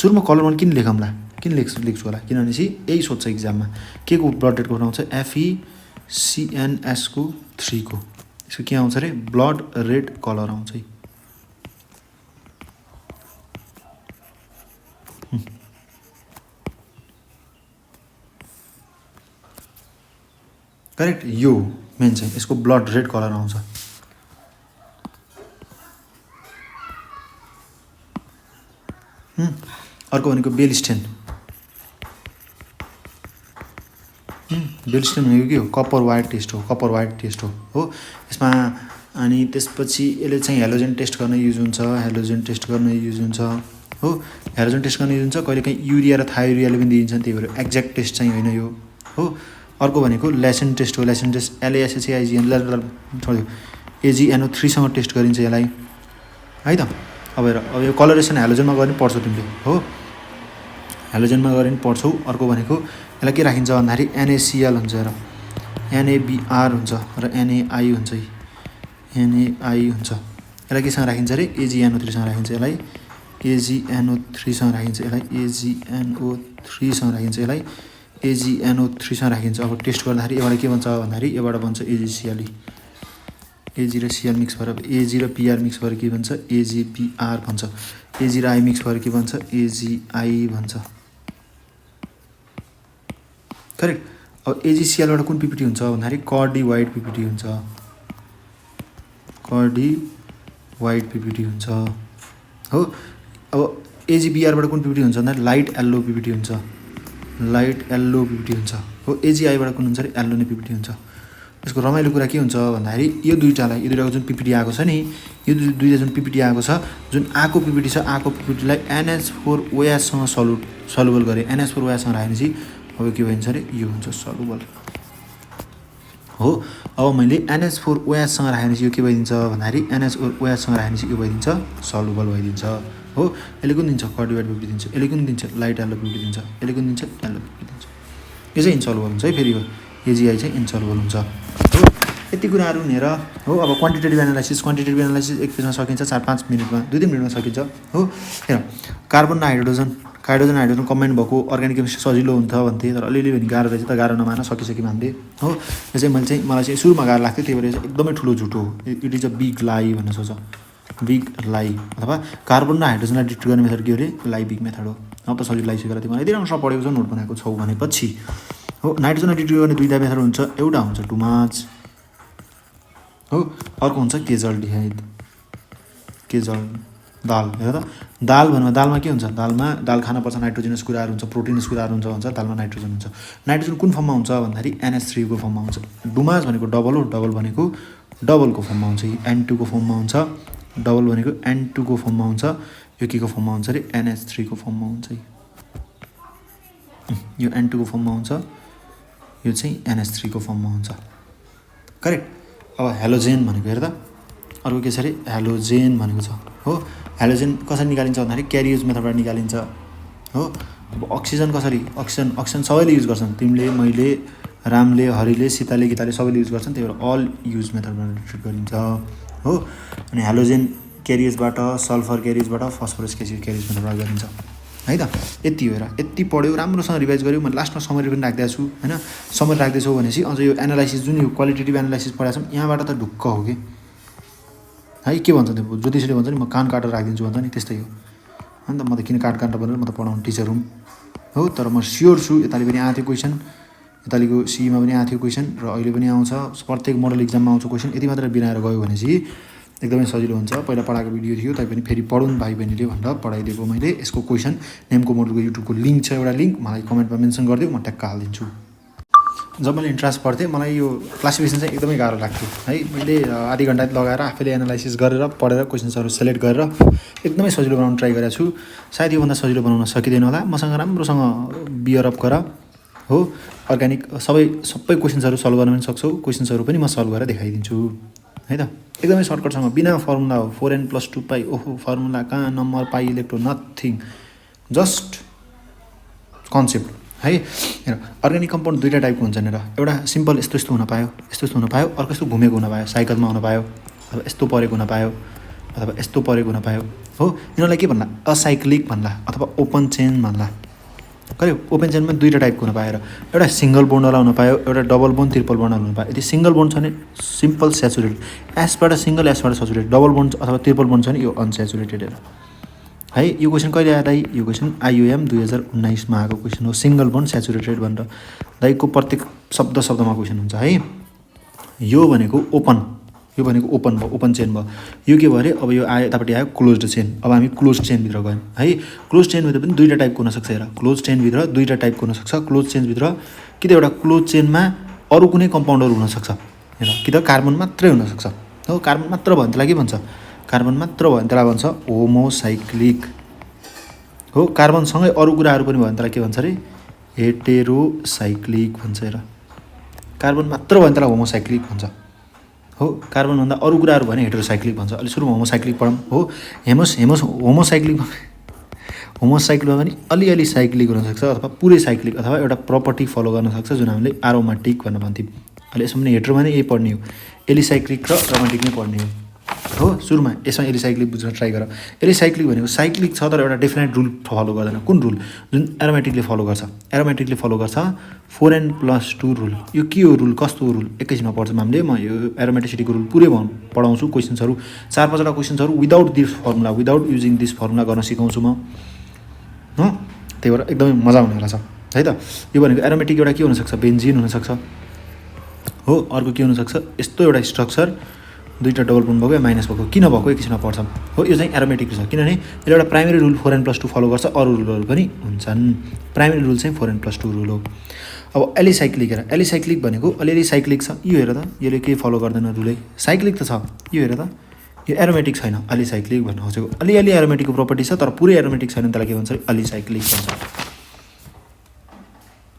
सुरुमा कलरमा किन लेख्छु होला किनभने यही सोध्छ इक्जाममा के को ब्लड रेड कलर आउँछ FeCNS को 3 को यसको के आउँछ अरे ब्लड रेड कलर आउँछ है करेक्ट यो मेन चाहिँ यसको ब्लड रेड कलर आउँछ अर्को भनेको बेलिस्टेन भनेको के हो कपर वायर टेस्ट हो यसमा अनि त्यसपछि यसले चाहिँ हेलोजन टेस्ट गर्न युज हुन्छ हो हेलोजन टेस्ट गर्न युज हुन्छ कहिलेकाहीँ युरिया र थायोरियाले पनि दिइन्छ त्यही भएर एक्ज्याक्ट टेस्ट चाहिँ होइन यो हो अर्को भनेको लेसन टेस्ट हो LASSAIGN छोड्यो AgNO3सँग टेस्ट गरिन्छ यसलाई है त अब यो कलरेसन हेलोजनमा गर्ने पढ्छौ तिमीले हो हेलोजनमा गर्ने पढ्छौ अर्को भनेको यसलाई के राखिन्छ भन्दाखेरि NaCl हुन्छ र NaBr हुन्छ र NaI हुन्छ NaI हुन्छ यसलाई केसँग राखिन्छ अरे AgNO3सँग राखिन्छ यसलाई AgNO3सँग राखिन्छ अब टेस्ट गर्दाखेरि एबाट के भन्छ भन्दाखेरि एबाट भन्छ AgCl एजी र सिआर मिक्स भएर एजी र पिआर मिक्स भएर के भन्छ एजीपिआर भन्छ एजी र आई मिक्स भएर के भन्छ एजीआई भन्छ करेक्ट अब एजीसिएलबाट कुन पिपिटी हुन्छ भन्दाखेरि कर्डी वाइड पिपिटी हुन्छ कर्डी वाइड पिपिटी हुन्छ हो अब एजीबिआरबाट कुन पिपिटी हुन्छ भन्दाखेरि लाइट येल्लो पिपिटी हुन्छ लाइट येल्लो पिपिटी हुन्छ हो एजीआईबाट कुन हुन्छ अरे येल्लो नै पिपिटी हुन्छ यसको रमाइलो कुरा के हुन्छ भन्दाखेरि यो दुईटाको जुन पिपिटी आएको छ नि यो दुईटा जुन पिपिटी आएको छ जुन आएको पिपिटी छ आएको पिपिटीलाई NH4OH सँग सल्युबल गरे NH4OH सँग राखेपछि अब के भइन्छ अरे यो हुन्छ सल्युबल हो अब मैले NH4OH सँग राखेपछि यो के भइदिन्छ भन्दाखेरि NH4OH सँग राखेपछि यो भइदिन्छ सल्युबल भइदिन्छ हो यसले कुन दिन्छ कर्डिवाइड पिपिटी दिन्छ यसले कुन दिन्छ लाइट येल्लो पिपिटी दिन्छ यसले कुन दिन्छ येल्लो पिपिटी दिन्छ यो चाहिँ इन्सल्युबल हुन्छ है फेरि यो एजीआई चाहिँ इन्सल्युबल हुन्छ हो यति कुराहरू हुनेर हो अब क्वान्टिटेटिभ एनालाइसिस एक पेजमा सकिन्छ 4-5 मिनटमा 2-3 मिनटमा सकिन्छ हो हेर कार्बन र हाइड्रोजन कम्बाइन भएको अर्ग्यानिक केमिस्ट्री सजिलो हुन्छ भन्थे तर अलिअलि भने गाह्रो रहेछ त गाह्रो नमान सकिसक्यो मान्थे हो यो चाहिँ मलाई चाहिँ सुरुमा गाह्रो लाग्थ्यो त्यही भएर एकदमै ठुलो झुटो हो it is a big lie भन्ने सोच बिग लाई अथवा कार्बन र हाइड्रोजनलाई डिटेक्ट गर्ने मेथड के हो अरे लाई बिग मेथड हो अब त सजिलो लागिसकेर तिमीलाई यति राम्रो पढेको छ नोट बनाएको छौ भनेपछि हो नाइट्रोजनलाई डिटेक्ट गर्ने दुईटा मेथड हुन्छ एउटा हुन्छ टुमाच हो अर्को हुन्छ केजल्डिहाइड दाल हेर त दाल भन्नुमा दालमा के हुन्छ दाल खानुपर्छ नाइट्रोजनस कुराहरू हुन्छ प्रोटिनस कुराहरू हुन्छ भन्छ दालमा नाइट्रोजन हुन्छ नाइट्रोजन कुन फर्ममा हुन्छ भन्दाखेरि NH3 को फर्ममा हुन्छ डुमास भनेको डबल हो डबल भनेको डबलको फर्ममा हुन्छ N2 को फर्ममा हुन्छ डबल भनेको N2 को फर्ममा हुन्छ यो के को फर्ममा हुन्छ अरे NH3 को फर्ममा हुन्छ यो N2 को फर्ममा हुन्छ यो चाहिँ NH3 को फर्ममा हुन्छ करेक्ट अब हेलोजेन भनेको हेर त अर्को के छ अरे हेलोजेन भनेको छ हो हेलोजेन कसरी निकालिन्छ भन्दाखेरि क्यारियोज मेथडबाट निकालिन्छ हो अब अक्सिजन कसरी अक्सिजन सबैले युज गर्छन् तिमीले मैले रामले हरिले सीताले गीताले सबैले युज गर्छन् त्यही भएर अल युज मेथडबाट ट्रिट गरिन्छ हो अनि हेलोजेन क्यारियोजबाट सल्फर क्यारियोजबाट फस्फोरस क्यारियोज मेथडबाट गरिन्छ है त यति हो यति पढ्यो राम्रोसँग रिभाइज गर्यो मैले लास्टमा समरी पनि राख्दै छु हैन समरी राख्दैछौ भनेपछि अझ यो एनालाइसिस जुन यो क्वालिटेटिभ एनालाइसिस पढाएको छौँ यहाँबाट त ढुक्क हो कि है के भन्छ त्यो ज्योतिषले भन्छ नि म कान काटेर राखिदिन्छु भन्छ नि त्यस्तै हो अन्त म त किन काटेर भनेर म त पढाउने टिचर हुँ हो तर म स्योर छु यताले पनि आएको थियो क्वेसन यतालिको सीमा पनि आएको थियो क्वेसन र अहिले पनि आउँछ प्रत्येक मोडल इक्जाममा आउँछ क्वेसन यति मात्र बिनाएर गयो भनेपछि एकदमै सजिलो हुन्छ पहिला पढाएको भिडियो थियो तैपनि फेरि पढौँ भाइ बहिनीले भनेर पढाइदिएको मैले यसको क्वेसन नेमको मोडलको युट्युबको लिङ्क छ एउटा लिङ्क मलाई कमेन्टमा मेन्सन गरिदियो म ट्याक्क हालिदिन्छु जब मैले इन्ट्रान्स पढ्थेँ मलाई यो क्लासिफिकेसन चाहिँ एकदमै गाह्रो लाग्थ्यो है मैले आधी घन्टा लगाएर आफैले एनालाइसिस गरेर पढेर क्वेसन्सहरू सेलेक्ट गरेर एकदमै सजिलो बनाउन ट्राई गरेको छु सायद योभन्दा सजिलो बनाउन सकिँदैन होला मसँग राम्रोसँग बियर अप गर हो अर्ग्यानिक सबै क्वेसन्सहरू सल्भ गर्न पनि सक्छौ क्वेसन्सहरू पनि म सल्भ गरेर देखाइदिन्छु है त एकदमै सर्टकटसँग बिना फर्मुला हो 4n+2 पाइ ओहो फर्मुला कहाँ नम्बर पाइ इलेक्ट्रोन नथिङ जस्ट कन्सेप्ट है हेर अर्ग्यानिक कम्पाउन्ड दुईवटा टाइपको हुन्छन् हेर एउटा सिम्पल यस्तो हुन पायो अर्को यस्तो घुमेको हुन पायो साइकलमा हुन पायो अथवा यस्तो परेको हुन पायो अथवा यस्तो परेको हुन पायो हो यिनीहरूलाई के भन्ला असाइक्लिक भन्ला अथवा ओपन चेन भन्ला कयो ओपन चेनमा दुईवटा टाइपको हुन पायो एउटा सिङ्गल बोन्डवाला हुन पायो एउटा डबल बोन्ड ट्रिपल बोन्ड हुन पायो यदि सिङ्गल बोन्ड छ भने सिम्पल स्याचुरेटेड एसबाट सिङ्गल एसबाट सचुरेटेड डबल बोन्ड अथवा ट्रिपल बोन्ड छ भने यो अनस्याचुरेटेड हेर है यो क्वेसन कहिले आयो दाइ यो क्वेसन IUM 2019मा आएको क्वेसन हो सिङ्गल बोन्ड स्याचुरेटेड भनेर दाइको प्रत्येक शब्दमा क्वेसन हुन्छ है यो भनेको ओपन भयो ओपन चेन भयो यो के भयो अरे अब यो आयो यतापट्टि आयो क्लोज्ड चेन अब हामी क्लोज चेनभित्र गयौँ है क्लोज चेनभित्र पनि दुईवटा टाइपको हुनसक्छ हेर क्लोज चेनभित्र दुईवटा टाइपको हुनसक्छ क्लोज चेनभित्र कि त एउटा क्लोज चेनमा अरू कुनै कम्पाउन्डहरू हुनसक्छ हेर कि त कार्बन मात्रै हुनसक्छ हो कार्बन मात्र भयो भने त्यसलाई के भन्छ कार्बन मात्र भयो भने त्यसलाई भन्छ होमोसाइक्लिक हो कार्बनसँगै अरू कुराहरू पनि भयो भने त्यसलाई के भन्छ अरे हेटेरोसाइक्लिक भन्छ हेर कार्बन मात्र भयो भने त्यसलाई होमोसाइक्लिक भन्छ हो कार्बनभन्दा अरू कुराहरू भयो भने हेटेरोसाइक्लिक भन्छ अहिले सुरुमा होमोसाइक्लिक पढौँ हो होमोसाइक्लिकमा पनि अलिअलि साइक्लिक हुनसक्छ अथवा पुरै साइक्लिक अथवा एउटा प्रपर्टी फलो गर्न सक्छ जुन हामीले एरोमेटिक भनेर भन्थ्यौँ अहिले यसमा पनि हेटेरोमा नै यही पढ्ने हो एलिसाइक्लिक र एरोमेटिक नै पढ्ने हो हो सुरुमा यसमा एलिसाइक्लिक बुझ्न ट्राई गर। एलिसाइक्लिक भनेको साइक्लिक छ तर एउटा डेफिनेट रुल फलो गर्दैन। कुन रुल? जुन एरोमेटिकले फलो गर्छ। एरोमेटिकले फलो गर्छ 4n+2 रुल। यो के हो रुल? कस्तो रुल? एकैछिनमा पढ्छौँ हामीले। म यो एरोमेटिसिटीको रुल पुरै पढाउँछु। क्वेसन्सहरू 4-5वटा क्वेसन्सहरू without this formula, without using this formula गर्न सिकाउँछु म। हो त्यही भएर एकदमै मजा आउनेवाला छ है त। यो भनेको एरोमेटिक एउटा के हुनसक्छ? बेन्जिन हुनसक्छ हो। अर्को के हुनसक्छ? यस्तो एउटा स्ट्रक्चर, दुईवटा डबल बोन्ड भएको या माइनस भएको। किन भएको एकैछिनमा पढ्छौँ हो। यो चाहिँ एरोमेटिक छ किनभने यसले एउटा प्राइमेरी रुल 4n+2 फलो गर्छ। अरू रुलहरू पनि हुन्छन्। प्राइमेरी रुल चाहिँ 4n+2 रुल हो। अब एलिसाइक्लिक हेर। एलिसाइक्लिक भनेको अलिअलि साइक्लिक छ। यो हेर त, यसले केही फलो गर्दैन रुलै, साइक्लिक त छ। यो हेर त, यो एरोमेटिक छैन। अलिसाइक्लिक भन्नु खोजेको अलिअलि एरोमेटिकको प्रपर्टी छ तर पुरै एरोमेटिक छैन, त्यसलाई के भन्छ? अलिसाइक्लिक भन्छ।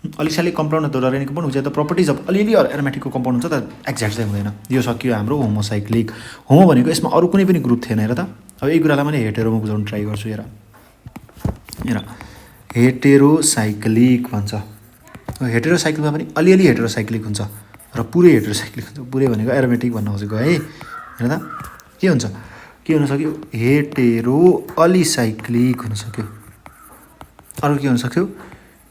अलिसाइक्लिक कम्पाउन्ड त अर्ग्यानिक कम्पाउन्ड हुन्छ। त प्रपर्टिज अफ अलिअलि एरोमेटिकको कम्पाउन्ड हुन्छ तर एक्ज्याक्ट चाहिँ हुँदैन। यो सक्यो हाम्रो होमोसाइक्लिक। होमो भनेको यसमा अरू कुनै पनि ग्रुप थिएन हेर त। अब यही कुरालाई मैले हेटेरोमा बुझाउन ट्राई गर्छु। हेर हेर हेटेरोसाइक्लिक भन्छ। हेटेरोसाइक्लिकमा पनि अलिअलि हेटेरोसाइक्लिक हुन्छ र पुरै हेटेरोसाइक्लिक हुन्छ। पुरै भनेको एरोमेटिक भन्न खोजेको है। हेर त के हुन्छ? के हुन सक्यो? हेटेरो अलिसाइक्लिक हुन सक्यो। अरू के हुन सक्यो?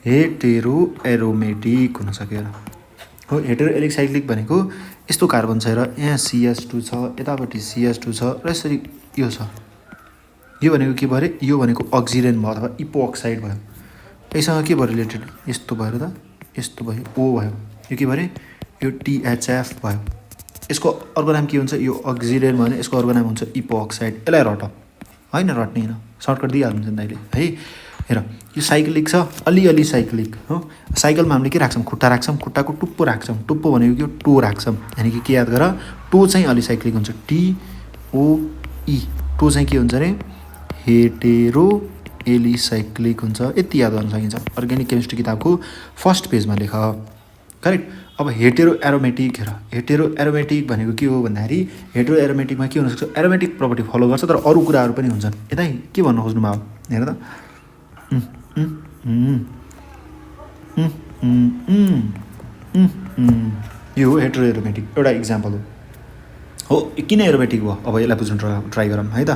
हेटेरो एरोमेटिक हुन सक्यो हो। हेटेरो एलिसाइक्लिक भनेको यस्तो कार्बन छ हेर, यहाँ CH2 छ, यतापट्टि CH2 छ र यसरी यो छ। यो भनेको के भयो अरे? यो भनेको अक्सिडेन भयो अथवा इपोअक्साइड भयो। यससँग के भयो रिलेटेड? यस्तो भयो त, यस्तो भयो, O भयो। यो के भयो अरे? यो THF भयो। यसको अर्को नाम के हुन्छ? यो अक्सिडेन भयो भने यसको अर्को नाम हुन्छ इपोअक्साइड। यसलाई रट होइन, रट्ने होइन, सर्टकट दिइहाल्नुहुन्छ नि दाइले है। हेर यो साइक्लिक छ, अलिअलि साइक्लिक हो। साइकलमा हामीले के राख्छौँ? खुट्टा राख्छौँ, खुट्टाको टुप्पो राख्छौँ। टुप्पो भनेको के हो? टो राख्छौँ। यानि कि के याद गर? टो चाहिँ अलिसाइक्लिक हुन्छ। TOE टो चाहिँ के हुन्छ अरे? हेटेरो एलिसाइक्लिक हुन्छ। यति याद गर्न सकिन्छ। अर्ग्यानिक केमिस्ट्री किताबको फर्स्ट पेजमा लेख। करेक्ट। अब हेटेरो एरोमेटिक हेर। हेटेरो एरोमेटिक भनेको के हो भन्दाखेरि हेटेरो एरोमेटिकमा के हुनसक्छ? एरोमेटिक प्रपर्टी फलो गर्छ तर अरू कुराहरू पनि हुन्छन्। यता के भन्नु खोज्नुभयो? हेर त, यो हो हेटेरो एरोमेटिक। एउटा इक्जाम्पल हो। किन एरोमेटिक भयो अब यसलाई बुझ्न ट्राई गरौँ है त।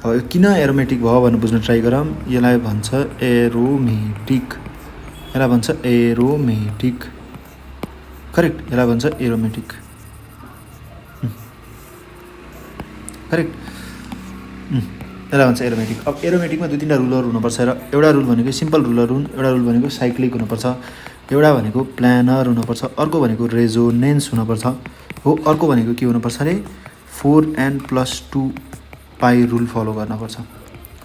अब किन एरोमेटिक भयो भनेर बुझ्न ट्राई गरौँ। यसलाई भन्छ एरोमेटिक। यसलाई भन्छ एरोमेटिक। करेक्ट। यसलाई भन्छ एरोमेटिक। करेक्ट। यसलाई भन्छ एरोमेटिक। अब एरोमेटिकमा 2-3वटा रुलहरू हुनुपर्छ र एउटा रुल भनेको सिम्पल रुलहरू हुन्, एउटा रुल भनेको साइक्लिक हुनुपर्छ, एउटा भनेको प्लानर हुनुपर्छ, अर्को भनेको रेजोनेन्स हुनुपर्छ हो। अर्को भनेको के हुनुपर्छ अरे? 4n+2 पाई रुल फलो गर्नुपर्छ।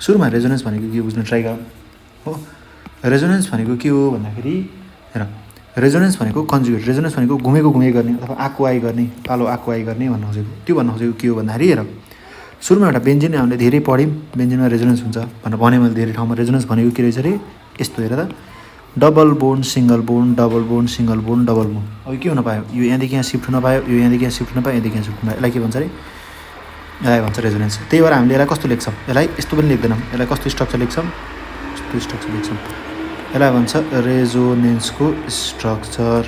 सुरुमा रेजोनेन्स भनेको के बुझ्न ट्राई गर हो। रेजोनेन्स भनेको के हो भन्दाखेरि हेर, रेजोनेन्स भनेको कन्जुगेट। रेजोनेन्स भनेको घुमेको घुमे गर्ने अथवा आएको आइ गर्ने, पालो आएको आइ गर्ने भन्न खोजेको। त्यो भन्न खोजेको के हो भन्दाखेरि हेर, सुरुमा एउटा बेन्जिन हामीले धेरै पढ्यौँ, बेन्जिनमा रेजोनेन्स हुन्छ भनेर भने मैले धेरै ठाउँमा। रेजोनेन्स भनेको के रहेछ अरे? यस्तो हेर त, double bond single bond, double bond single bond, double bond. अब के हुन पायो? यो यहाँदेखि यहाँ सिफ्ट हुन पायो, यो यहाँदेखि यहाँ सिफ्ट हुन पायो, यहाँदेखि यहाँ सिफ्ट हुन पायो। यसलाई के भन्छ अरे? यसलाई भन्छ रेजोनेन्स। त्यही भएर हामीले यसलाई कस्तो लेख्छौँ? यसलाई यस्तो पनि लेख्दैनौँ। यसलाई कस्तो स्ट्रक्चर लेख्छौँ? यस्तो स्ट्रक्चर लेख्छौँ। यसलाई भन्छ रेजोनेन्सको स्ट्रक्चर।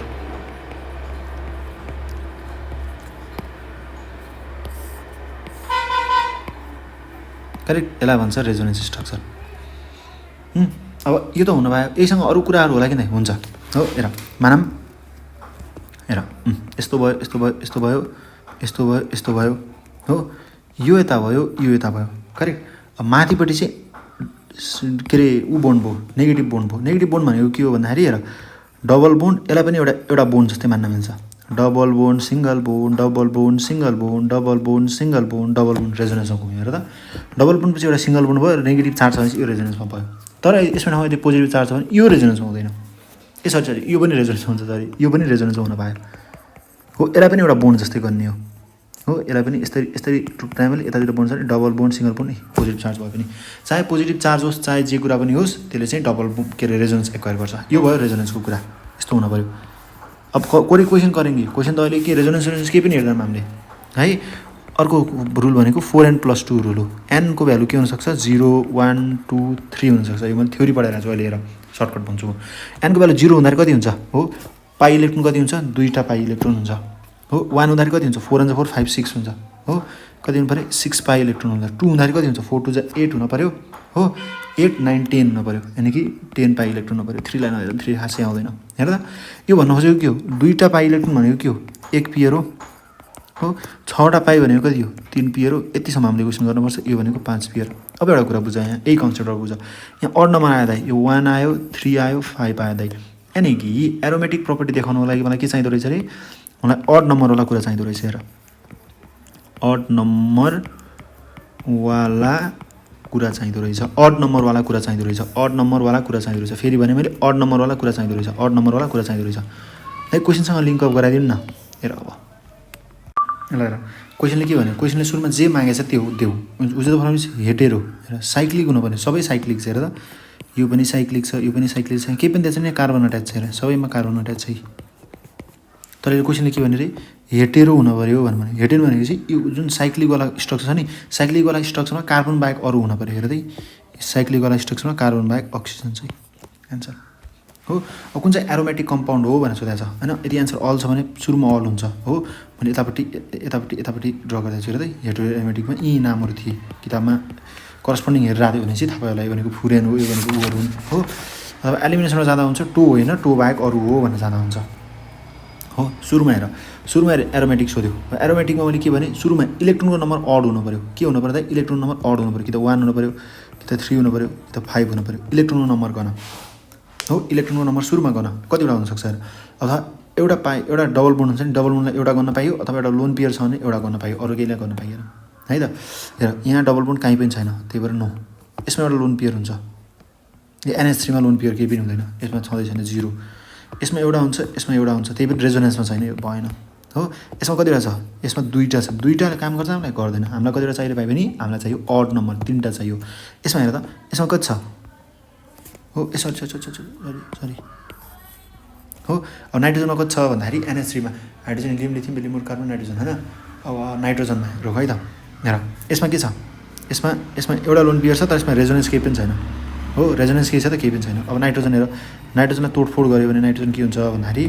करेक्ट। यसलाई भन्छ रेजोनेन्स स्ट्रक्चर। अब यो त हुन भयो, यहीसँग अरू कुराहरू होला किन? हुन्छ हो। हेर मानौँ, हेर यस्तो भयो, यस्तो भयो, यस्तो भयो, यस्तो भयो, यस्तो भयो हो। यो यता भयो, यो यता भयो। करेक्ट। अब माथिपट्टि चाहिँ के अरे ऊ बोन्ड भयो, नेगेटिभ बोन्ड भयो। नेगेटिभ बोन्ड भनेको के हो भन्दाखेरि हेर, डबल बोन्ड। यसलाई पनि एउटा बोन्ड जस्तै मान्न मिल्छ। Double bond single bond, double bond single bond, double bond single bond, double bond रेजोनेन्समा घुम्यो हेर त। डबल बोन्ड पछि एउटा सिङ्गल बोन्ड भयो, नेगेटिभ चार्ज छ भने यो रेजोनेन्समा भयो। तर यसमा ठाउँमा यदि पोजिटिभ चार्ज छ भने यो रेजोनेन्समा हुँदैन। सरी यो पनि रेजोनेन्समा हुन्छ। सरी यो पनि रेजोनेन्समा हुन पायो हो। यसलाई पनि एउटा बोन्ड जस्तै गर्ने हो। यसलाई पनि यस्तरी यस्तरी प्राइमरी यतातिर बोन्ड छ भने double bond single bond positive charge भयो भने, चाहे पोजिटिभ चार्ज होस् चाहे जे कुरा पनि होस्, त्यसले चाहिँ डबल के अरे रेजोनेन्स एक्वायर गर्छ। यो भयो रेजोनेन्सको कुरा। यस्तो हुन पऱ्यो। अब कोही क्वेसन करेंगे। क्वेसन त अहिले के रेजोनेन्स केही पनि हेर्दैनौँ हामीले है। अर्को रुल भनेको 4n+2 रुल हो। n को भ्यालु के हुनसक्छ? 0, 1, 2, 3 हुनसक्छ। यो मैले थ्योरी पढाइरहेको छु अहिले। हेर सर्टकट भन्छु म। n को भ्यालु 0 हुँदाखेरि कति हुन्छ हो? पाई इलेक्ट्रोन कति हुन्छ? 2टा पाई इलेक्ट्रोन हुन्छ हो। 1 हुँदाखेरि कति हुन्छ? 4 × 4 5, 6 हुन्छ हो। कति हुनु पऱ्यो 6 पाई इलेक्ट्रोन हुन्छ 2 हुँदाखेरि कति हुन्छ 4 2 जा 8 हुन पऱ्यो हो 8 9 10 हुन पऱ्यो यानि कि 10 पाई इलेक्ट्रोन हुन पऱ्यो 3 लाई नहेर्दा 3 खासै आउँदैन हेर त यो भन्नु खोजेको के हो 2टा पाई इलेक्ट्रोन भनेको के हो 1 पेयर हो 6वटा पाई भनेको कति हो 3 पेयर हो यतिसम्म हामीले क्वेसन गर्नुपर्छ यो भनेको 5 पेयर अब एउटा कुरा बुझ यहाँ यही कन्सेप्टबाट बुझ यहाँ अड नम्बर आयो दाइ यो 1 आयो 3 आयो 5 आयो दाइ यानि कि एरोमेटिक प्रपर्टी देखाउनको लागि मलाई के चाहिँदो रहेछ अरे मलाई अड नम्बरवाला कुरा चाहिँदो रहेछ हेर अड नम्बरवाला कुरा चाहिँदो रहेछ अड नम्बरवाला कुरा चाहिँदो रहेछ अड नम्बरवाला कुरा चाहिँदो रहेछ फेरि भने मैले अड नम्बरवाला कुरा चाहिँदो रहेछ अड नम्बरवाला कुरा चाहिँदो रहेछ है क्वेसनसँग लिङ्क अप गराइदिनु न हेर अब ल हेर क्वेसनले के भन्यो क्वेसनले सुरुमा जे मागेछ त्यो देऊ उजो फर्म हेटेरो हेर साइक्लिक हुनुपर्ने सबै साइक्लिक छ हेर त यो पनि साइक्लिक छ यो पनि साइक्लिक छ केही पनि दिएको छैन कार्बन अट्याच छ हेर सबैमा कार्बन अट्याच छ तर यो क्वेसनले के भन्यो रे हेटेरो हुनु पऱ्यो भन्नु हेटेरो भनेपछि यो जुन साइक्लिकवाला स्ट्रक्चर छ नि साइक्लिकवाला स्ट्रक्चरमा कार्बन बाहेक अरू हुनु पऱ्यो हेर त साइक्लिकवाला स्ट्रक्चरमा कार्बन बाहेक अक्सिजन छ एन्सर हो अब कुन चाहिँ एरोमेटिक कम्पाउन्ड हो भनेर सोधेको छ होइन यदि एन्सर अल छ भने सुरुमा अल हुन्छ हो भने यतापट्टि ड्र गर्दैछु हेर त हेटेरो एरोमेटिकमा यी नामहरू थिए किताबमा करस्पोन्डिङ हेरेर आयो भनेपछि थाहा भयो होला यो भनेको फुरेन हो यो भनेको उहरू हो अब एलिमिनेसनमा जाँदा हुन्छ टो होइन टो बाहेक अरू हो भनेर जाँदा हुन्छ हो सुरुमा हेर एरोमेटिक सोध्यो एरोमेटिकमा मैले के भने सुरुमा इलेक्ट्रोनको नम्बर अड हुनु पऱ्यो के हुनु पर्दा इलेक्ट्रोन नम्बर अड हुनु पऱ्यो कि त 1 हुनु पऱ्यो कि त 3 हुनु पऱ्यो कि त 5 हुनु पऱ्यो इलेक्ट्रोनको नम्बर गर्न हो इलेक्ट्रोनको नम्बर सुरुमा गर्न कतिवटा हुनसक्छ अथवा एउटा एउटा डबल बोन्ड हुन्छ नि डबल बोन्डलाई एउटा गर्न पाइयो अथवा एउटा लोन पेयर छ भने एउटा गर्न पाइयो अरू केहीलाई गर्न पाइएन है त हेर यहाँ डबल बोन्ड कहीँ पनि छैन त्यही भएर नो यसमा एउटा लोन पेयर हुन्छ यो NH3 मा लोन पेयर केही पनि हुँदैन यसमा छँदै छैन 0 यसमा एउटा हुन्छ यसमा एउटा हुन्छ त्यही पनि रेजोनेन्समा छैन यो भएन हो यसमा कतिवटा छ यसमा दुईटा छ दुईटाले काम गर्छ हामीलाई गर्दैन हामीलाई कतिवटा चाहियो पायो भने हामीलाई चाहियो अड नम्बर 3टा चाहियो यसमा हेर त यसमा कति छ हो सरी हो अब नाइट्रोजनमा कति छ भन्दाखेरि NH3 मा hydrogen lithium beryllium carbon nitrogen हैन अब नाइट्रोजनमा रोक है त हेर यसमा के छ यसमा एउटा लोन पेयर छ तर यसमा रेजोनेन्स केही पनि छैन हो रेजोनेन्स केही छ त केही पनि छैन अब नाइट्रोजन हेर नाइट्रोजनलाई तोडफोड गऱ्यो भने नाइट्रोजन के हुन्छ भन्दाखेरि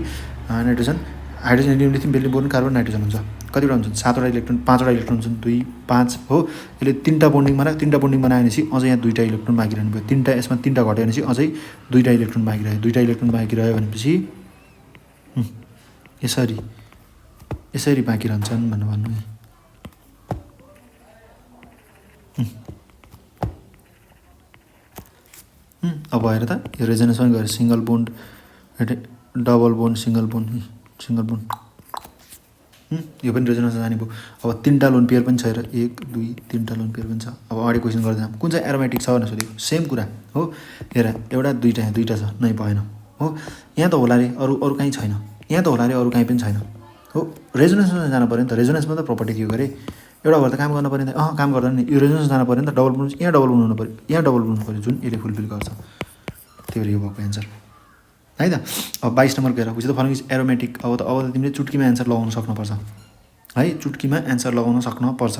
nitrogen hydrogen lithium beryllium carbon nitrogen हुन्छ कतिवटा हुन्छ 7वटा इलेक्ट्रोन 5वटा इलेक्ट्रोन हुन्छ 2 5 हो यसले 3टा बोन्डिङ बनायो 3टा बोन्डिङ बनाएपछि अझै यहाँ 2टा इलेक्ट्रोन बाँकी रहनु भयो 3टा यसमा 3टा घट्यो भनेपछि अझै 2टा इलेक्ट्रोन बाँकी रह्यो 2टा इलेक्ट्रोन बाँकी रह्यो भनेपछि यसरी बाँकी रहन्छन् भन्नु अब हेर त यो रेजोनेन्स पनि गऱ्यो single bond double bond single bond यो पनि रेजोनेन्स जाने भयो अब 3टा लोन पेयर पनि छ हेर 1 2 3टा लोन पेयर पनि छ अब अगाडि क्वेसन गर्दा कुन चाहिँ एरोमेटिक छ भनेर सोधेको सेम कुरा हो हेर एउटा दुईटा यहाँ दुईटा छ नै भएन हो यहाँ त होला रे अरू कहीँ छैन यहाँ त होला रे अरू कहीँ पनि छैन हो रेजोनेन्समा जानु पर्यो नि त रेजोनेन्समा त प्रपर्टी के गरे एउटा भएर त काम गर्न पर्यो नि त काम गर्दैन नि यो रेजोनेन्स जानु पर्यो नि त डबल बोन्ड यहाँ डबल बोन्ड हुनु पर्यो यहाँ डबल बोन्ड हुनु पर्यो जुन यसले फुलफिल गर्छ त्यही भएर यो भएको एन्सर है त अब 22 नम्बर गएर बुझ्यो त फर्किङ एरोमेटिक अब त तिमीले चुट्कीमा एन्सर लगाउन सक्नुपर्छ है चुट्कीमा एन्सर लगाउन सक्नुपर्छ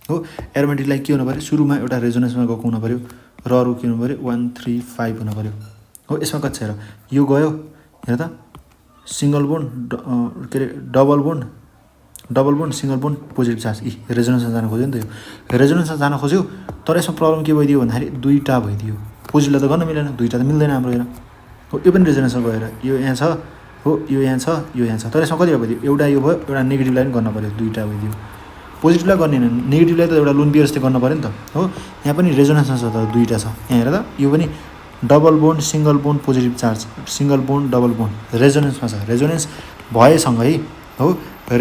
हो एरोमेटिकलाई के हुनु पर्यो सुरुमा एउटा रेजोनेन्समा गएको हुनु पर्यो र अरू के हुनु पर्यो 1 3 5 हुनु पर्यो हो यसमा कति छ हेर यो गयो हेर त सिंगल बोन्ड के अरे double bond single bond positive charge रेजोनेन्समा जान खोज्यो नि त यो रेजोनेन्समा जान खोज्यो तर यसमा प्रब्लम के भइदियो भन्दाखेरि 2टा भइदियो पोजिटिभलाई त गर्न मिलेन 2टा त मिल्दैन हाम्रो हेर हो यो पनि रेजोनेन्समा गएर यो यहाँ छ हो यो यहाँ छ तर यसमा कतिवटा भइदियो एउटा यो भयो एउटा नेगेटिभलाई पनि गर्न पऱ्यो 2टा भइदियो पोजिटिभलाई गर्ने नेगेटिभलाई त एउटा लोन पेयर जस्तै गर्न पऱ्यो नि त हो यहाँ पनि रेजोनेन्समा छ त 2टा छ यहाँ हेर त यो पनि double bond single bond positive charge single bond double bond रेजोनेन्समा छ रेजोनेन्स भएसँगै हो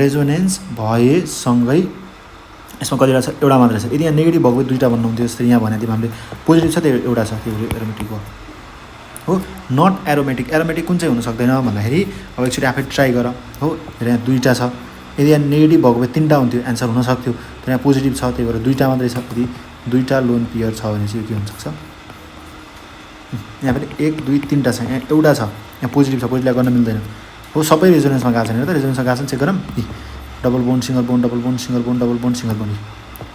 रेजोनेन्स भएसँगै यसमा कतिवटा छ एउटा मात्रै छ यदि यहाँ नेगेटिभ भएको 2टा भन्नुहुन्थ्यो जस्तै यहाँ भनेको थियौँ हामीले पोजिटिभ छ त्यो एउटा छ त्यो एरोमेटिक हो नट एरोमेटिक कुन चाहिँ हुन सक्दैन भन्दाखेरि अब एकचोटि आफै ट्राई गर हो यहाँ 2टा छ यदि यहाँ नेगेटिभ भएको भए 3टा हुन्थ्यो एन्सर हुन सक्थ्यो तर यहाँ पोजिटिभ छ त्यही भएर 2टा मात्रै छ यदि 2टा लोन पेयर छ भने चाहिँ के हुनसक्छ यहाँ पनि 1 2 3टा छ यहाँ एउटा छ यहाँ पोजिटिभ छ पोजिटिभलाई गर्न मिल्दैन हो सबै रेजोनेन्समा गएको छैन त रेजोनेन्समा गएको छ चेक गरौँ double bond single bond double bond single bond double bond single bond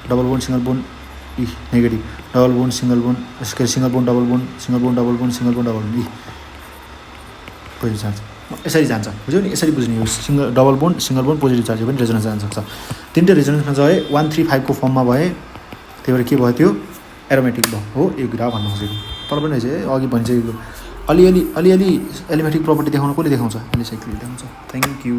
double bond single bond negative double bond single bond single bond double bond single bond double bond single bond double bond positive charge यसरी जान्छ बुझ्यौ नि यसरी बुझ्ने हो double bond single bond positive charge पनि resonance जान सक्छ तिनटै रेजोनेन्समा गए 135 को फर्ममा भए त्यही भएर के भयो त्यो एरोमेटिक भयो हो यो कुरा भन्न खोजेको तर पनि रहेछ अघि भनिसकेको अलिअलि एलिमेटिक प्रपर्टी देखाउन कसले देखाउँछ एलिसाइक्लिकले देखाउँछ थ्याङ्क यू